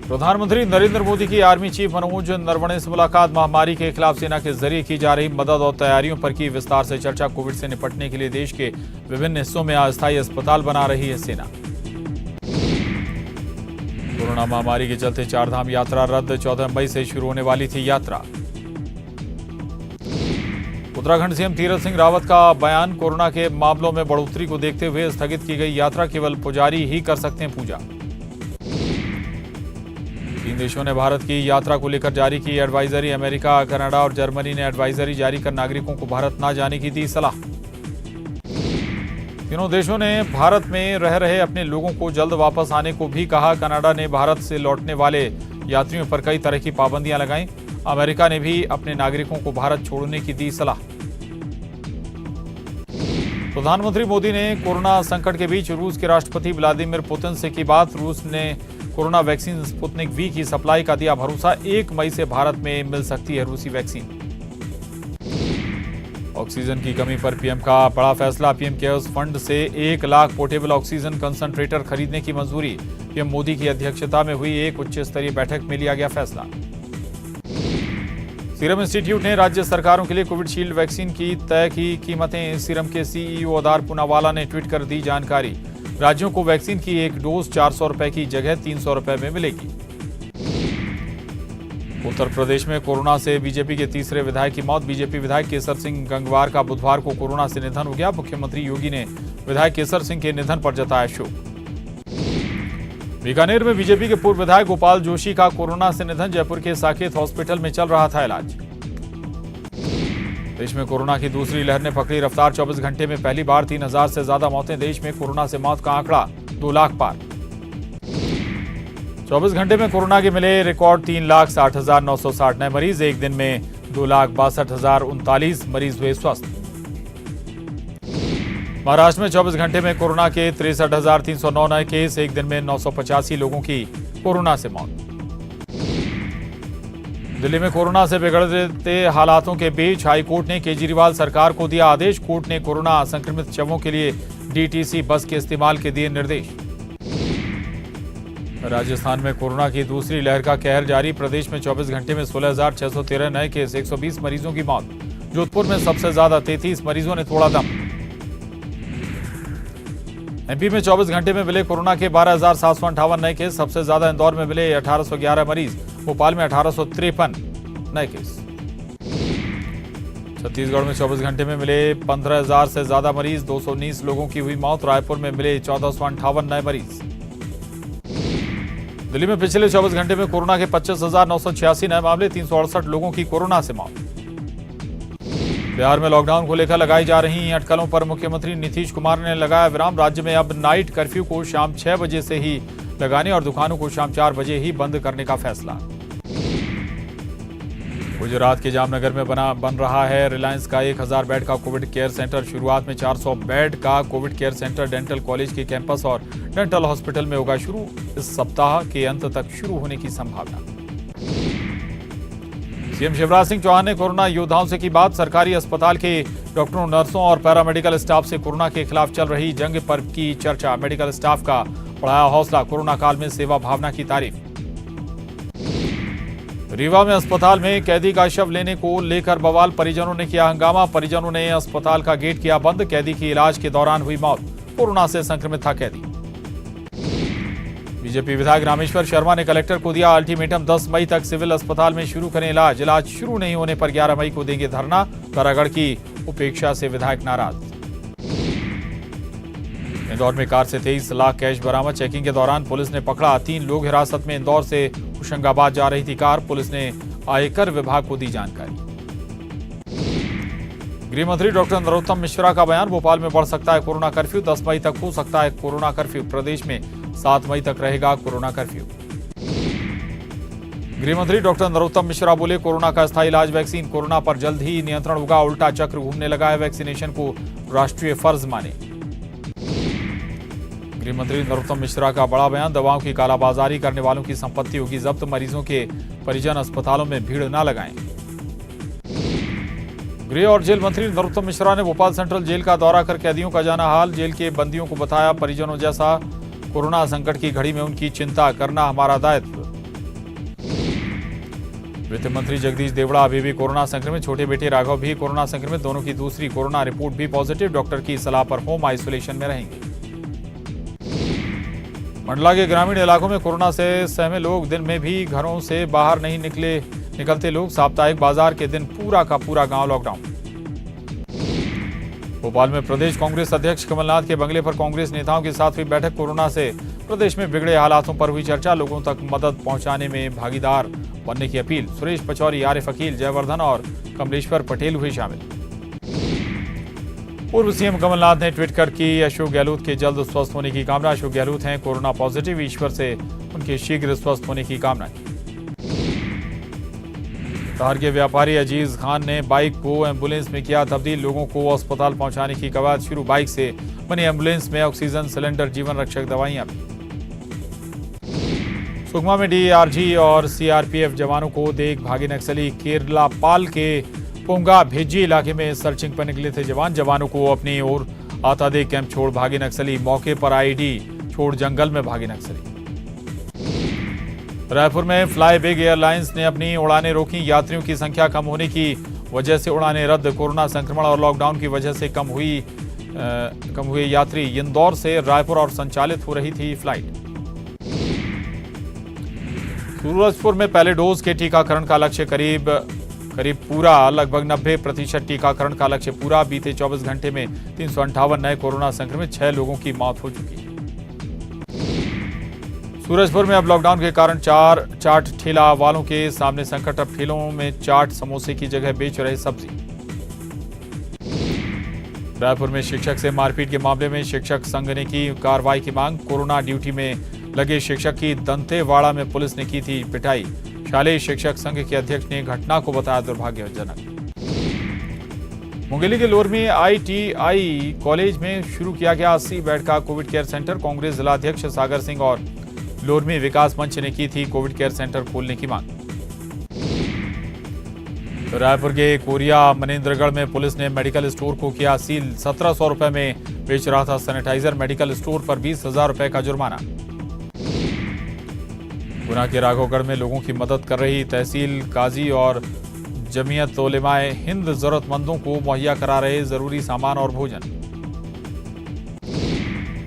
प्रधानमंत्री नरेंद्र मोदी की army chief Manoj Naravane से मुलाकात। महामारी के खिलाफ सेना के जरिए की जा रही मदद और तैयारियों पर की विस्तार से चर्चा। कोविड से निपटने के लिए देश के विभिन्न हिस्सों में अस्थायी अस्पताल बना रही है सेना। कोरोना महामारी के चलते चारधाम यात्रा रद्द। 14 मई से शुरू होने वाली थी यात्रा। उत्तराखंड सीएम तीरथ सिंह रावत का बयान। कोरोना के मामलों में बढ़ोतरी को देखते हुए स्थगित की गई यात्रा। केवल पुजारी ही कर सकते हैं पूजा। 3 देशों ने भारत की यात्रा को लेकर जारी की एडवाइजरी। अमेरिका, कनाडा और जर्मनी ने एडवाइजरी जारी कर नागरिकों को भारत न जाने की दी सलाह। तीनों देशों ने भारत में रह रहे अपने लोगों को जल्द वापस आने को भी कहा। कनाडा ने भारत से लौटने वाले यात्रियों पर कई तरह की पाबंदियां लगाईं। अमेरिका ने भी अपने नागरिकों को भारत छोड़ने की दी सलाह। प्रधानमंत्री मोदी ने कोरोना संकट के बीच रूस के राष्ट्रपति व्लादिमीर पुतिन से की बात। रूस ने कोरोना वैक्सीन स्पुतनिक वी की सप्लाई का दिया भरोसा। 1 मई से भारत में मिल सकती है रूसी वैक्सीन। ऑक्सीजन की कमी पर पीएम का बड़ा फैसला। पीएम केयर्स फंड से 1 लाख पोर्टेबल ऑक्सीजन कंसंट्रेटर खरीदने की मंजूरी। पीएम मोदी की अध्यक्षता में हुई एक उच्च स्तरीय बैठक में लिया गया फैसला। सीरम इंस्टीट्यूट ने राज्य सरकारों के लिए कोविशील्ड वैक्सीन की तय की कीमतें। सीरम के सीईओ अदार पूनावाला ने ट्वीट कर दी जानकारी। राज्यों को वैक्सीन की एक डोज 400 रुपए की जगह 300 रुपए में मिलेगी। उत्तर प्रदेश में कोरोना से बीजेपी के तीसरे विधायक की मौत। बीजेपी विधायक केसर सिंह गंगवार का बुधवार को कोरोना से निधन हो गया। मुख्यमंत्री योगी ने विधायक केसर सिंह के निधन पर जताया शोक। बीकानेर में बीजेपी के पूर्व विधायक गोपाल जोशी का कोरोना से निधन। जयपुर के साकेत हॉस्पिटल में चल रहा था इलाज। देश में कोरोना की दूसरी लहर ने पकड़ी रफ्तार। 24 घंटे में पहली बार 3000 से ज्यादा मौतें। देश में कोरोना से मौत का आंकड़ा 2 लाख पार। 24 घंटे में कोरोना के मिले रिकॉर्ड 3,60,960 नए मरीज। एक दिन में 2,62,039 मरीज हुए स्वस्थ। महाराष्ट्र में 24 घंटे में कोरोना के 63,309 नए केस। एक दिन में 985 लोगों की कोरोना से मौत। दिल्ली में कोरोना से बिगड़ते हालातों के बीच हाईकोर्ट ने केजरीवाल सरकार को दिया आदेश। कोर्ट ने कोरोना संक्रमित शवों के लिए डीटीसी बस के इस्तेमाल के दिए निर्देश। राजस्थान में कोरोना की दूसरी लहर का कहर जारी। प्रदेश में 24 घंटे में 16,613 नए केस। 120 मरीजों की मौत। जोधपुर में सबसे ज्यादा 33 मरीजों ने तोड़ा दम। एमपी में 24 घंटे में मिले कोरोना के 12,758 नए केस। सबसे ज्यादा इंदौर में मिले 1811 मरीज। भोपाल में 1853 नए केस। छत्तीसगढ़ में 24 घंटे में मिले 15,000 से ज्यादा मरीज। 219 लोगों की हुई मौत। रायपुर में मिले 1458 नए मरीज। दिल्ली में पिछले 24 घंटे में कोरोना के 25,986 नए मामले। 368 लोगों की कोरोना से मौत। बिहार में लॉकडाउन को लेकर लगाई जा रही अटकलों पर मुख्यमंत्री नीतीश कुमार ने लगाया विराम। राज्य में अब नाइट कर्फ्यू को शाम 6 बजे से ही लगाने और दुकानों को शाम 4 बजे ही बंद करने का फैसला। गुजरात के जामनगर में बन रहा है रिलायंस का 1000 बेड का कोविड केयर सेंटर। शुरुआत में 400 बेड का Covid care centre dental college के कैंपस और डेंटल हॉस्पिटल में होगा शुरू। इस सप्ताह के अंत तक शुरू होने की संभावना। सीएम शिवराज सिंह चौहान ने कोरोना योद्धाओं से की बात। सरकारी अस्पताल के डॉक्टरों, नर्सों और पैरामेडिकल स्टाफ से कोरोना के खिलाफ चल रही जंग पर की चर्चा। मेडिकल स्टाफ का बढ़ाया हौसला। कोरोना काल में सेवा भावना की तारीफ। रीवा में अस्पताल में कैदी का शव लेने को लेकर बवाल। परिजनों ने किया हंगामा। परिजनों ने अस्पताल का गेट किया बंद। कैदी की इलाज के दौरान हुई मौत। कोरोना से संक्रमित था कैदी। बीजेपी विधायक रामेश्वर शर्मा ने कलेक्टर को दिया अल्टीमेटम। 10 मई तक सिविल अस्पताल में शुरू करें इलाज। इलाज शुरू नहीं होने पर 11 मई को देंगे धरना। तारागढ़ की उपेक्षा से विधायक नाराज। इंदौर में कार से 23 लाख कैश बरामद। चेकिंग के दौरान पुलिस ने पकड़ा 3 लोग हिरासत में। इंदौर से होशंगाबाद जा रही थी कार। पुलिस ने आयकर विभाग को दी जानकारी। गृह मंत्री डॉक्टर नरोत्तम मिश्रा का बयान। भोपाल में बढ़ सकता है कोरोना कर्फ्यू। 10 मई तक हो सकता है कोरोना कर्फ्यू। प्रदेश में 7 मई तक रहेगा कोरोना कर्फ्यू। गृह मंत्री डॉक्टर नरोत्तम मिश्रा बोले, कोरोना का स्थायी इलाज वैक्सीन। कोरोना पर जल्द ही नियंत्रण होगा। उल्टा चक्र घूमने लगा है। वैक्सीनेशन को राष्ट्रीय फर्ज माने। गृह मंत्री नरोत्तम मिश्रा का बड़ा बयान। दवाओं की कालाबाजारी करने वालों की संपत्ति होगी जब्त। मरीजों के परिजन अस्पतालों में भीड़ न लगाएं। गृह और जेल मंत्री नरोत्तम मिश्रा ने भोपाल सेंट्रल जेल का दौरा कर कैदियों का जाना हाल। जेल के बंदियों को बताया परिजनों जैसा। कोरोना संकट की घड़ी में उनकी चिंता करना हमारा दायित्व। वित्त मंत्री जगदीश देवड़ा अभी भी कोरोना संक्रमित, छोटे बेटे राघव भी कोरोना संक्रमित, दोनों की दूसरी कोरोना रिपोर्ट भी पॉजिटिव, डॉक्टर की सलाह पर होम आइसोलेशन में रहेंगे। मंडला के ग्रामीण इलाकों में कोरोना से सहमे लोग, दिन में भी घरों से बाहर नहीं निकलते लोग, साप्ताहिक बाजार के दिन पूरा का पूरा गांव लॉकडाउन। भोपाल में प्रदेश कांग्रेस अध्यक्ष कमलनाथ के बंगले पर कांग्रेस नेताओं के साथ हुई बैठक, कोरोना से प्रदेश में बिगड़े हालातों पर हुई चर्चा, लोगों तक मदद पहुंचाने में भागीदार बनने की अपील। सुरेश पचौरी, आरिफ अकील, जयवर्धन और कमलेश्वर पटेल हुए शामिल। पूर्व सीएम कमलनाथ ने ट्वीट कर की अशोक गहलोत के जल्द स्वस्थ होने की कामना। अशोक गहलोत हैं कोरोना पॉजिटिव, ईश्वर से उनके शीघ्र स्वस्थ होने की कामना की। शहर के व्यापारी अजीज खान ने बाइक को एम्बुलेंस में किया तब्दील, लोगों को अस्पताल पहुंचाने की कवायद शुरू। बाइक से बनी एम्बुलेंस में ऑक्सीजन सिलेंडर, जीवन रक्षक दवाइयां भी। सुकमा में डीआरजी और सीआरपीएफ जवानों को देख भागे नक्सली, केरलापाल के पोंगा भेजी इलाके में सर्चिंग पर निकले थे जवानों को अपनी ओर आता देख कैंप छोड़ भागे नक्सली, मौके पर आईडी छोड़ जंगल में भागे नक्सली। रायपुर में फ्लाई बिग एयरलाइंस ने अपनी उड़ानें रोकी, यात्रियों की संख्या कम होने की वजह से उड़ानें रद्द। कोरोना संक्रमण और लॉकडाउन की वजह से कम हुए यात्री। इंदौर से रायपुर और संचालित हो रही थी फ्लाइट। सूरजपुर में पहले डोज के टीकाकरण का लक्ष्य करीब पूरा, लगभग 90% टीकाकरण का लक्ष्य पूरा। बीते 24 घंटे में 358 नए कोरोना संक्रमित, 6 लोगों की मौत हो चुकी है। सूरजपुर में अब लॉकडाउन के कारण चाट ठेला वालों के सामने संकट, अब ठेलों में चाट समोसे की जगह बेच रहे सब्जी। रायपुर में शिक्षक से मारपीट के मामले में शिक्षक संघ ने की कार्रवाई की मांग। कोरोना ड्यूटी में लगे शिक्षक की दंतेवाड़ा में पुलिस ने की थी पिटाई। शालेय शिक्षक संघ के अध्यक्ष ने घटना को बताया दुर्भाग्यजनक। मुंगेली के लोरमी ITI कॉलेज में शुरू किया गया 80 बेड का कोविड केयर सेंटर। कांग्रेस जिलाध्यक्ष सागर सिंह और लोरमी विकास मंच ने की थी कोविड केयर सेंटर खोलने की मांग। रायपुर के कोरिया मनेंद्रगढ़ में पुलिस ने मेडिकल स्टोर को किया सील। 1700 रुपए में बेच रहा था सैनिटाइजर, मेडिकल स्टोर पर 20,000 रुपए का जुर्माना। गुना के राघवगढ़ में लोगों की मदद कर रही तहसील काजी और जमीयत उलेमाए हिंद जरूरतमंदों को मुहैया करा रहे जरूरी सामान और भोजन।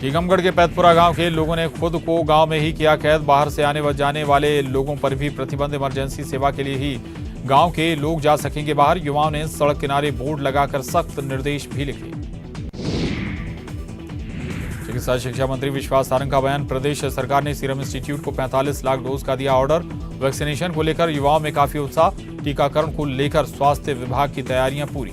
टीकमगढ़ के पैतपुरा गांव के लोगों ने खुद को गांव में ही किया कैद। बाहर से आने व जाने वाले लोगों पर भी प्रतिबंध, इमरजेंसी सेवा के लिए ही गांव के लोग जा सकेंगे बाहर। युवाओं ने सड़क किनारे बोर्ड लगाकर सख्त निर्देश भी लिखे। चिकित्सा शिक्षा मंत्री विश्वास सारंग का बयान, प्रदेश सरकार ने सीरम इंस्टीट्यूट को 45 लाख डोज का दिया ऑर्डर। वैक्सीनेशन को लेकर युवाओं में काफी उत्साह, टीकाकरण को लेकर स्वास्थ्य विभाग की तैयारियां पूरी।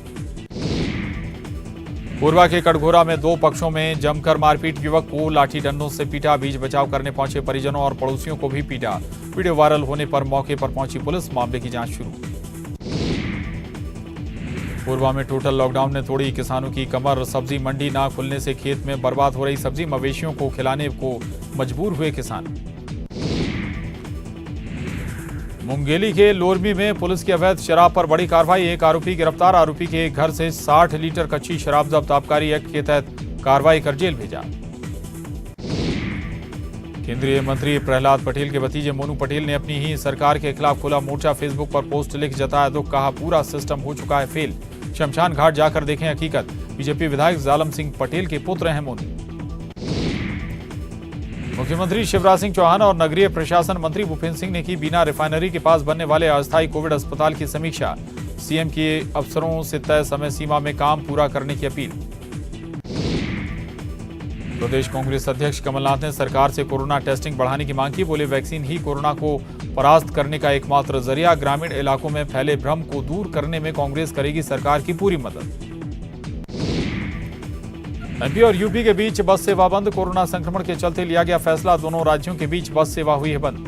कोरबा के कटघोरा में 2 पक्षों में जमकर मारपीट, युवक को लाठी डंडों से पीटा, बीच बचाव करने पहुंचे परिजनों और पड़ोसियों को भी पीटा। वीडियो वायरल होने पर मौके पर पहुंची पुलिस, मामले की जांच शुरू। कोरबा में टोटल लॉकडाउन ने तोड़ी किसानों की कमर, सब्जी मंडी ना खुलने से खेत में बर्बाद हो रही सब्जी, मवेशियों को खिलाने को मजबूर हुए किसान। मुंगेली के लोरमी में पुलिस की अवैध शराब पर बड़ी कार्रवाई, एक आरोपी गिरफ्तार, आरोपी के घर से 60 लीटर कच्ची शराब जब्त, आबकारी एक्ट के तहत कार्रवाई कर जेल भेजा। केंद्रीय मंत्री प्रहलाद पटेल के भतीजे मोनू पटेल ने अपनी ही सरकार के खिलाफ खोला मोर्चा, फेसबुक पर पोस्ट लिख जताया दुख, कहा पूरा सिस्टम हो चुका है फेल, शमशान घाट जाकर देखें हकीकत। बीजेपी विधायक जालम सिंह पटेल के पुत्र हैं मोनू। मुख्यमंत्री शिवराज सिंह चौहान और नगरीय प्रशासन मंत्री भूपेंद्र सिंह ने की बीना रिफाइनरी के पास बनने वाले अस्थायी कोविड अस्पताल की समीक्षा, सीएम के अफसरों से तय समय सीमा में काम पूरा करने की अपील। प्रदेश कांग्रेस अध्यक्ष कमलनाथ ने सरकार से कोरोना टेस्टिंग बढ़ाने की मांग की, बोले वैक्सीन ही कोरोना को परास्त करने का एकमात्र जरिया, ग्रामीण इलाकों में फैले भ्रम को दूर करने में कांग्रेस करेगी सरकार की पूरी मदद। एमपी और यूपी के बीच बस सेवा बंद, कोरोना संक्रमण के चलते लिया गया फैसला, दोनों राज्यों के बीच बस सेवा हुई है बंद।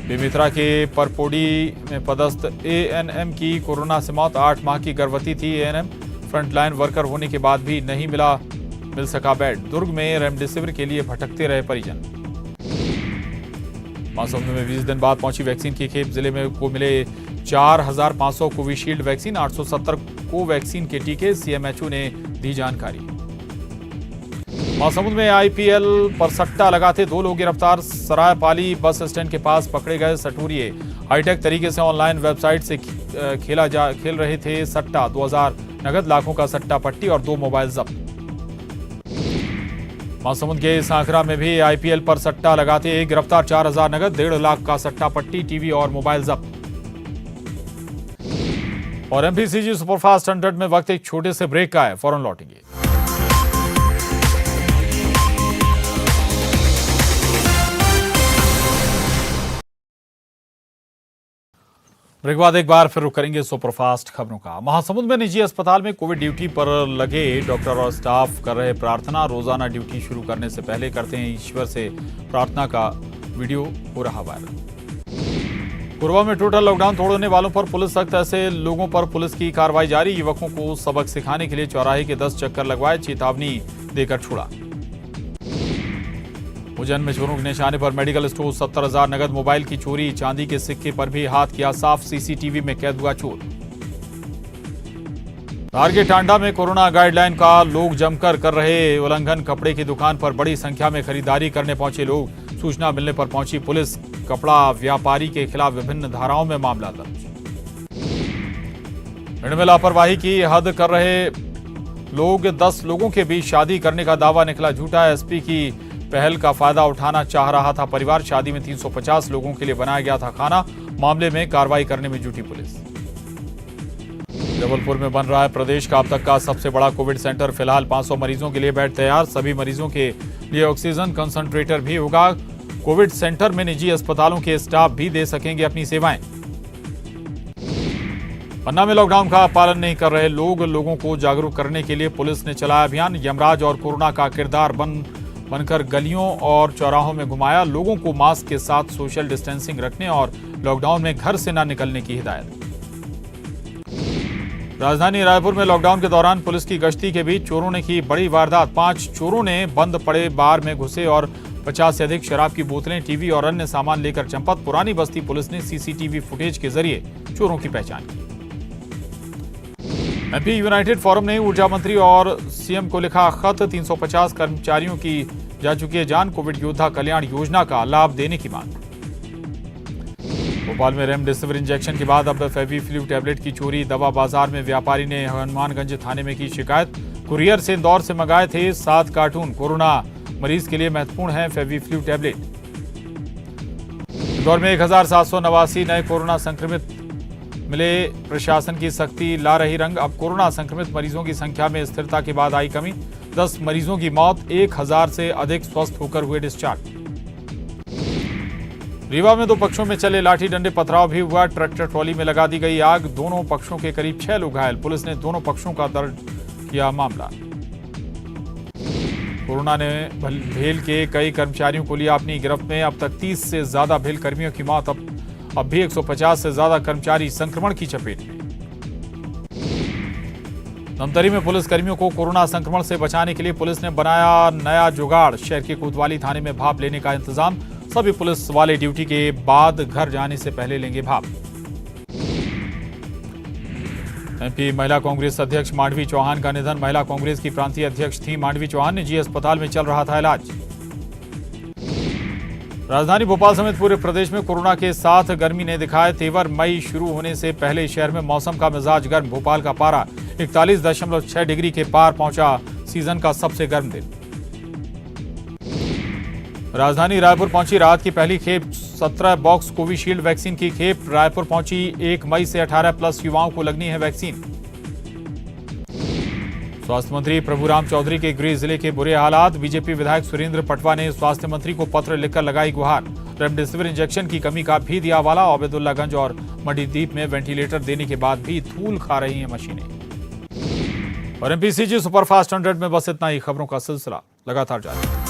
बेमेतरा के परपोड़ी में पदस्थ एएनएम की कोरोना से मौत, 8 माह की गर्भवती थी एएनएम, फ्रंटलाइन वर्कर होने के बाद भी नहीं मिल सका बेड। दुर्ग में रेमडेसिविर के लिए भटकते रहे परिजन। महासमुंद में 20 दिन बाद पहुंची वैक्सीन की खेप, जिले में को मिले 4,500 कोविशील्ड वैक्सीन, 870 कोवैक्सीन के टीके, सीएमएचओ ने दी जानकारी। महासमुंद में आईपीएल पर सट्टा लगाते 2 लोग गिरफ्तार। सरायपाली बस स्टैंड के पास पकड़े गए सटूरिये हाईटेक तरीके से ऑनलाइन वेबसाइट से खेल रहे थे सट्टा। 2000 नगद लाखों का सट्टा पट्टी और 2 मोबाइल जब्त। महासमुंद के सांखरा में भी आईपीएल पर सट्टा लगाते एक गिरफ्तार। 4000 नगद 1.5 लाख का सट्टा पट्टी, टीवी और मोबाइल जब्त। और एमपीसीजी सुपरफास्ट 100 में वक्त एक छोटे से ब्रेक का है, फौरन लौटेंगे। ब्रेक बाद एक बार फिर रुक करेंगे सुपरफास्ट खबरों का। महासमुंद में निजी अस्पताल में कोविड ड्यूटी पर लगे डॉक्टर और स्टाफ कर रहे प्रार्थना। रोजाना ड्यूटी शुरू करने से पहले करते हैं ईश्वर से प्रार्थना का वीडियो हो रहा वायरल। कोरबा में टोटल लॉकडाउन तोड़ने वालों पर पुलिस सख्त, ऐसे लोगों पर पुलिस की कार्रवाई जारी। युवकों को सबक सिखाने के लिए चौराहे के 10 चक्कर लगवाए, चेतावनी देकर छोड़ा। उज्जैन में चोरों के निशाने पर मेडिकल स्टोर, 70,000 नगद मोबाइल की चोरी। चांदी के सिक्के पर भी हाथ किया साफ, सीसीटीवी में कैद हुआ चोर। धार के टांडा में कोरोना गाइडलाइन का लोग जमकर कर रहे उल्लंघन। कपड़े की दुकान पर बड़ी संख्या में खरीदारी करने पहुंचे लोग। सूचना मिलने पर पहुंची पुलिस। कपड़ा व्यापारी के खिलाफ विभिन्न धाराओं में मामला दर्ज। भिंड में लापरवाही की हद कर रहे लोग, 10 लोगों के बीच शादी करने का दावा निकला झूठा। एसपी की पहल का फायदा उठाना चाह रहा था परिवार। शादी में 350 लोगों के लिए बनाया गया था खाना। मामले में कार्रवाई करने में जुटी पुलिस। जबलपुर में बन रहा है प्रदेश का अब तक का सबसे बड़ा कोविड सेंटर। फिलहाल 500 मरीजों के लिए बेड तैयार। सभी मरीजों के लिए ऑक्सीजन कंसंट्रेटर भी होगा। कोविड सेंटर में निजी अस्पतालों के स्टाफ भी दे सकेंगे अपनी सेवाएं। पन्ना में लॉकडाउन का पालन नहीं कर रहे लोगों को जागरूक करने के लिए पुलिस ने चलाया अभियान। यमराज और कोरोना का किरदार बनकर गलियों और चौराहों में घुमाया। लोगों को मास्क के साथ सोशल डिस्टेंसिंग रखने और लॉकडाउन में घर से न निकलने की हिदायत। राजधानी रायपुर में लॉकडाउन के दौरान पुलिस की गश्ती के बीच चोरों ने की बड़ी वारदात। 5 चोरों ने बंद पड़े बार में घुसे और 50 से अधिक शराब की बोतलें, टीवी और अन्य सामान लेकर चंपत। पुरानी बस्ती पुलिस ने सीसीटीवी फुटेज के जरिए चोरों की पहचान की। एमपी यूनाइटेड फोरम ने ऊर्जा मंत्री और सीएम को लिखा खत। 350 कर्मचारियों की जा चुकी है जान। कोविड योद्धा कल्याण योजना का लाभ देने की मांग। भोपाल में रेमडेसिविर इंजेक्शन के बाद अब फेविफ्लू टैबलेट की चोरी। दवा बाजार में व्यापारी ने हनुमानगंज थाने में की शिकायत। कुरियर से इंदौर से मंगाए थे 7 कार्टून। कोरोना मरीज के लिए महत्वपूर्ण है फेविफ्लू टैबलेट। इंदौर में 1789 नए कोरोना संक्रमित मिले। प्रशासन की सख्ती ला रही रंग। अब कोरोना संक्रमित मरीजों की संख्या में स्थिरता के बाद आई कमी। 10 मरीजों की मौत, 1000 से अधिक स्वस्थ होकर हुए डिस्चार्ज। रीवा में 2 पक्षों में चले लाठी डंडे, पथराव भी हुआ। ट्रैक्टर ट्रॉली में लगा दी गई आग। दोनों पक्षों के करीब 6 लोग घायल। पुलिस ने दोनों पक्षों का दर्ज किया मामला। कोरोना ने भेल के कई कर्मचारियों को लिया अपनी गिरफ्त में। अब तक 30 से ज्यादा भेल कर्मियों की मौत। अब भी 150 से ज्यादा कर्मचारी संक्रमण की चपेट में। धमतरी में पुलिस कर्मियों को कोरोना संक्रमण से बचाने के लिए पुलिस ने बनाया नया जुगाड़। शहर के कोतवाली थाने में भाप लेने का इंतजाम। सभी पुलिस वाले ड्यूटी के बाद घर जाने से पहले लेंगे भाप। एमपी महिला कांग्रेस अध्यक्ष मांडवी चौहान का निधन। महिला कांग्रेस की प्रांतीय अध्यक्ष थी मांडवी चौहान। निजी अस्पताल में चल रहा था इलाज। राजधानी भोपाल समेत पूरे प्रदेश में कोरोना के साथ गर्मी ने दिखाए तेवर। मई शुरू होने से पहले शहर में मौसम का मिजाज गर्म। भोपाल का पारा 41.6 डिग्री के पार पहुंचा। सीजन का सबसे गर्म दिन। राजधानी रायपुर पहुंची राहत की पहली खेप। 17 बॉक्स कोविशील्ड वैक्सीन की खेप रायपुर पहुंची। 1 मई से 18+ युवाओं को लगनी है वैक्सीन। स्वास्थ्य मंत्री प्रभुराम चौधरी के गृह जिले के बुरे हालात। बीजेपी विधायक सुरेंद्र पटवा ने स्वास्थ्य मंत्री को पत्र लिखकर लगाई गुहार। रेमडेसिविर इंजेक्शन की कमी का भी दिया हवाला। ओबेदुल्लागंज और मंडीदीप में वेंटिलेटर देने के बाद भी धूल खा रही हैं मशीनें। और एमपीसीजी सुपरफास्ट 100 में बस इतना ही। खबरों का सिलसिला लगातार जारी।